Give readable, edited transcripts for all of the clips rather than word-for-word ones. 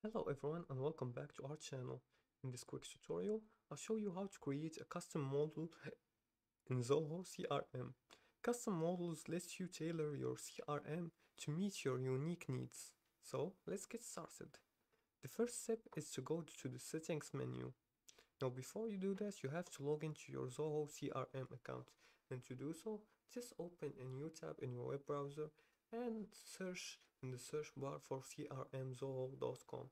Hello everyone and welcome back to our channel. In this quick tutorial, I'll show you how to create a custom model in Zoho CRM. Custom models let you tailor your CRM to meet your unique needs. So let's get started. The first step is to go to the settings menu. Now before you do that, you have to log into your Zoho CRM account. And to do so, just open a new tab in your web browser and search in the search bar for crmzoho.com.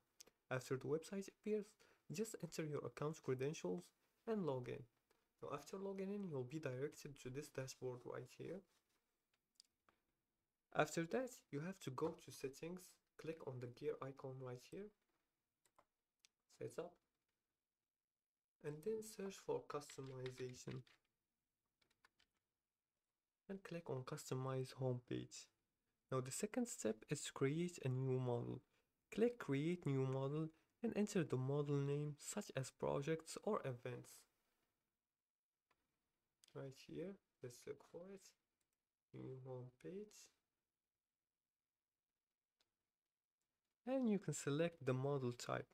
After the website appears, just enter your account credentials and log in. Now after logging in, you'll be directed to this dashboard right here. After that, you have to go to settings, click on the gear icon right here, setup, and then search for customization and click on customize homepage. Now the second step is to create a new model. Click create new model and enter the model name such as projects or events. Right here, let's look for it. New home page. And you can select the model type.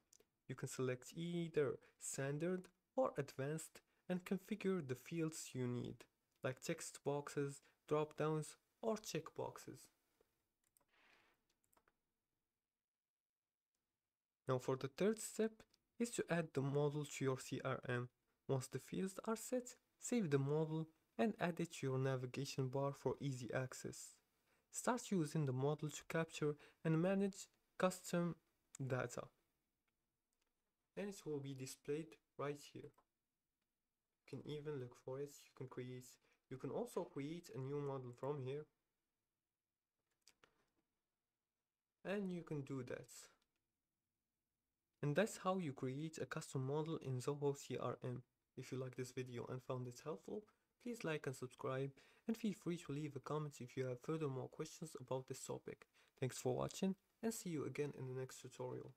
You can select either standard or advanced and configure the fields you need, like text boxes, drop downs, or checkboxes. Now for the third step is to add the model to your CRM. Once the fields are set, save the model and add it to your navigation bar for easy access. Start using the model to capture and manage custom data. And it will be displayed right here. You can even look for it, you can also create a new model from here. And you can do that. And that's how you create a custom model in Zoho CRM. If you like this video and found it helpful, please like and subscribe and feel free to leave a comment if you have further more questions about this topic. Thanks for watching and see you again in the next tutorial.